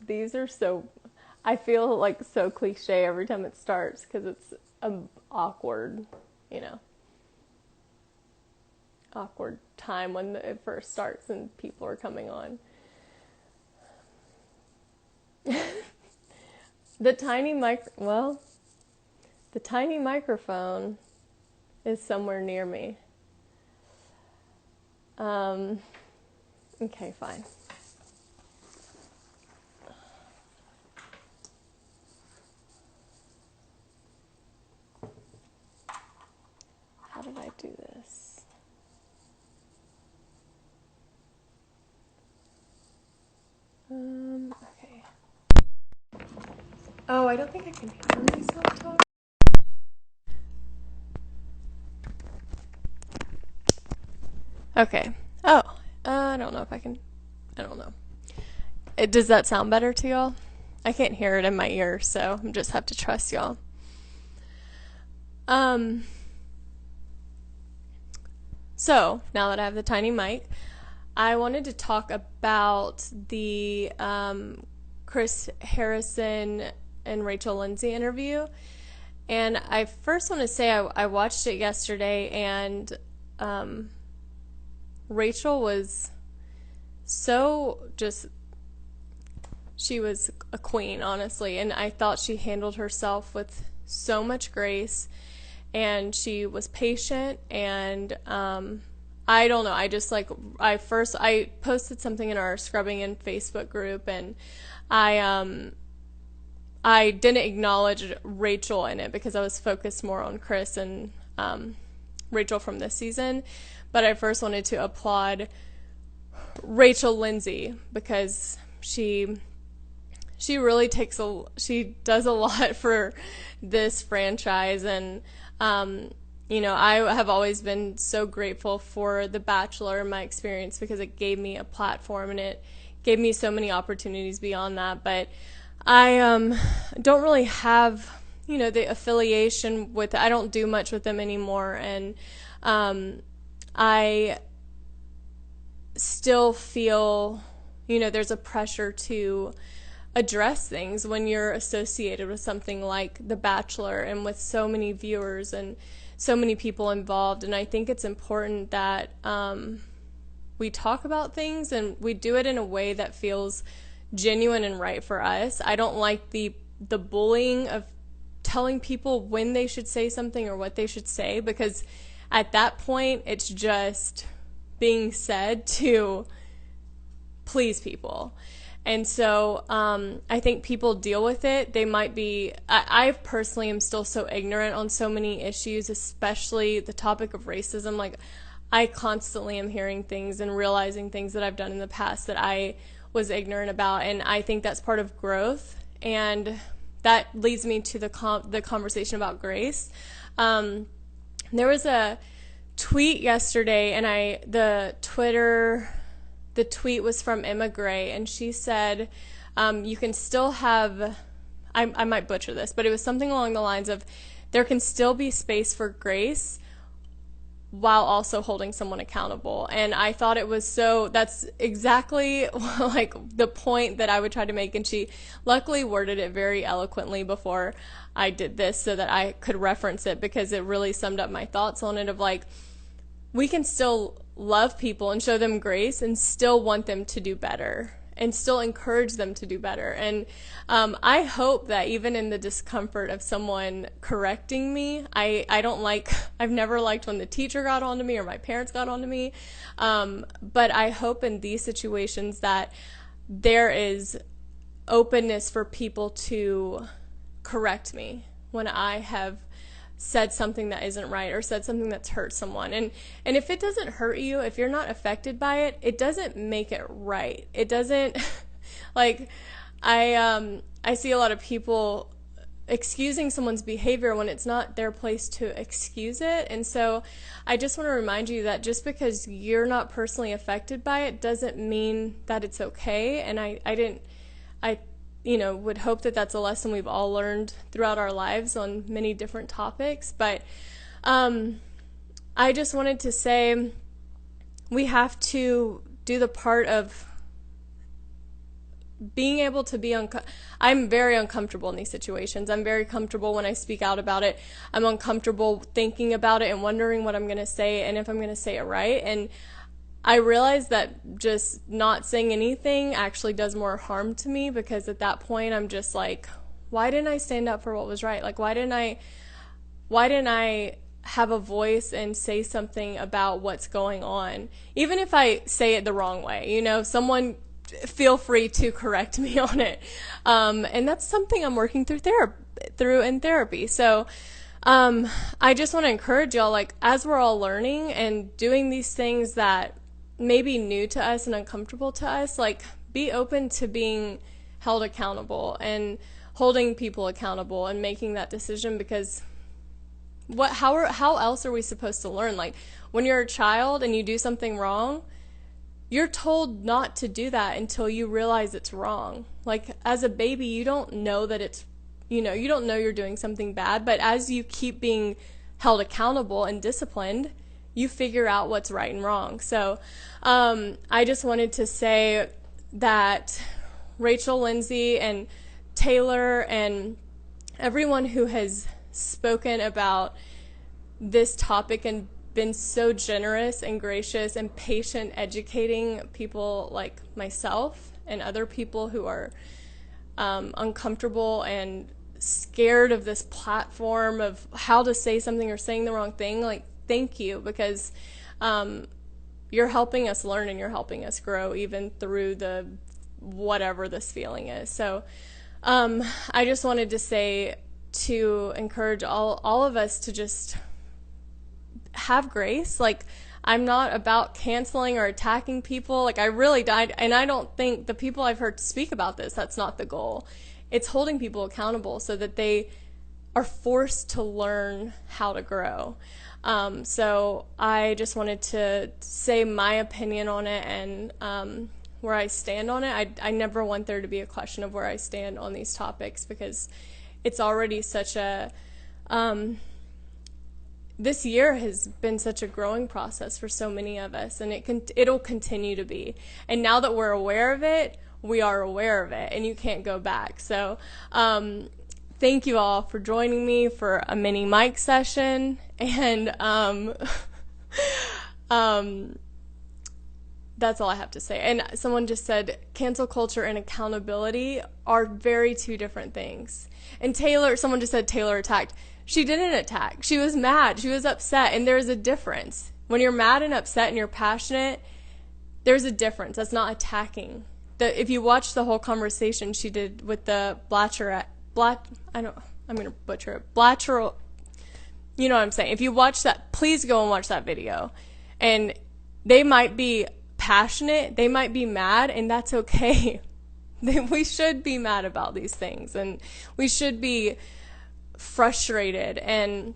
These are so, I feel like so cliche every time it starts because it's awkward, you know, awkward time when it first starts and people are coming on. The tiny the tiny microphone is somewhere near me. Okay, fine. How did I do this? Okay. Oh, I don't think I can hear myself talk. Okay. Oh, I don't know if I can. I don't know. Does that sound better to y'all? I can't hear it in my ear, so I just have to trust y'all. So now that I have the tiny mic, I wanted to talk about the Chris Harrison and Rachel Lindsay interview. And I first want to say I watched it yesterday, and Rachel was she was a queen, honestly. And I thought she handled herself with so much grace, and she was patient, and I don't know, I posted something in our Scrubbing In Facebook group, and I didn't acknowledge Rachel in it because I was focused more on Chris and Rachel from this season. But I first wanted to applaud Rachel Lindsay because she really she does a lot for this franchise. And I have always been so grateful for The Bachelor in my experience because it gave me a platform and it gave me so many opportunities beyond that. But I don't really have, the affiliation with, I don't do much with them anymore. And I still feel, there's a pressure to address things when you're associated with something like The Bachelor and with so many viewers and so many people involved. And I think it's important that we talk about things and we do it in a way that feels genuine and right for us. I don't like the bullying of telling people when they should say something or what they should say, because at that point it's just being said to please people. And so I think people deal with it. They might be, I personally am still so ignorant on so many issues, especially the topic of racism. Like, I constantly am hearing things and realizing things that I've done in the past that I was ignorant about. And I think that's part of growth. And that leads me to the conversation about grace. There was a tweet yesterday, and the tweet was from Emma Gray, and she said, you can still have, I might butcher this, but it was something along the lines of, there can still be space for grace while also holding someone accountable. And I thought it was that's exactly like the point that I would try to make. And she luckily worded it very eloquently before I did this so that I could reference it, because it really summed up my thoughts on it of like, we can still love people and show them grace and still want them to do better and still encourage them to do better. And I hope that even in the discomfort of someone correcting me, I've never liked when the teacher got onto me or my parents got onto me. But I hope in these situations that there is openness for people to correct me when I have said something that isn't right or said something that's hurt someone. And if it doesn't hurt you, if you're not affected by it, it doesn't make it right. It doesn't like I see a lot of people excusing someone's behavior when it's not their place to excuse it. And so I just want to remind you that just because you're not personally affected by it doesn't mean that it's okay. And I would hope that that's a lesson we've all learned throughout our lives on many different topics. But I just wanted to say we have to do the part of being able to be I'm very uncomfortable in these situations. I'm very comfortable when I speak out about it. I'm uncomfortable thinking about it and wondering what I'm going to say and if I'm going to say it right. And I realize that just not saying anything actually does more harm to me, because at that point I'm just like, why didn't I stand up for what was right? Like, why didn't I have a voice and say something about what's going on? Even if I say it the wrong way, you know, someone feel free to correct me on it. And that's something I'm working through in therapy. So I just want to encourage y'all, like, as we're all learning and doing these things that may be new to us and uncomfortable to us, like, be open to being held accountable and holding people accountable and making that decision, because how else are we supposed to learn? Like, when you're a child and you do something wrong, you're told not to do that until you realize it's wrong. Like, as a baby, you don't know that it's, you don't know you're doing something bad, but as you keep being held accountable and disciplined, you figure out what's right and wrong. So I just wanted to say that Rachel, Lindsay, and Taylor, and everyone who has spoken about this topic and been so generous and gracious and patient educating people like myself and other people who are uncomfortable and scared of this platform of how to say something or saying the wrong thing, like, thank you, because you're helping us learn and you're helping us grow even through the whatever this feeling is. So I just wanted to say, to encourage all of us to just have grace. Like, I'm not about canceling or attacking people. Like, I really died, and I don't think the people I've heard speak about this, that's not the goal. It's holding people accountable so that they are forced to learn how to grow. So I just wanted to say my opinion on it and where I stand on it. I never want there to be a question of where I stand on these topics, because it's already such a this year has been such a growing process for so many of us, and it'll continue to be. And now that we're aware of it, we are aware of it, and you can't go back. So thank you all for joining me for a mini mic session, and that's all I have to say. And someone just said cancel culture and accountability are two different things. And someone just said Taylor attacked. She didn't attack. She was mad. She was upset. And there's a difference. When you're mad and upset and you're passionate, there's a difference. That's not attacking. If you watch the whole conversation she did with the I'm going to butcher it. Blatcher, you know what I'm saying. If you watch that, please go and watch that video. And they might be passionate, they might be mad, and that's okay. We should be mad about these things, and we should be frustrated, and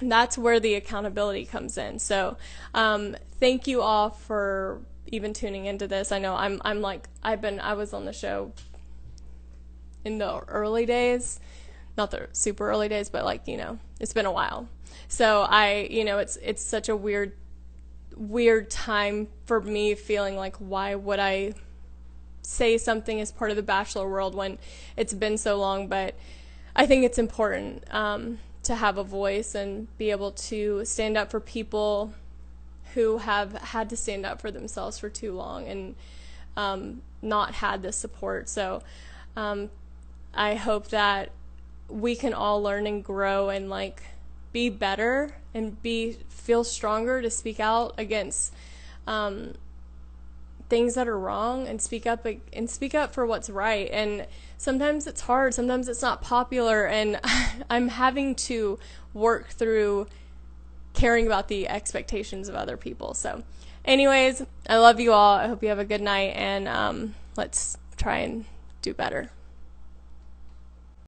that's where the accountability comes in. So thank you all for even tuning into this. I know I was on the show in the early days, not the super early days, but it's been a while. So it's such a weird time for me, feeling like, why would I say something as part of the Bachelor world when it's been so long? But I think it's important to have a voice and be able to stand up for people who have had to stand up for themselves for too long and not had the support. So I hope that we can all learn and grow and be better and feel stronger to speak out against things that are wrong, and speak up for what's right. And sometimes it's hard, sometimes it's not popular, and I'm having to work through caring about the expectations of other people. So anyways, I love you all. I hope you have a good night, and let's try and do better.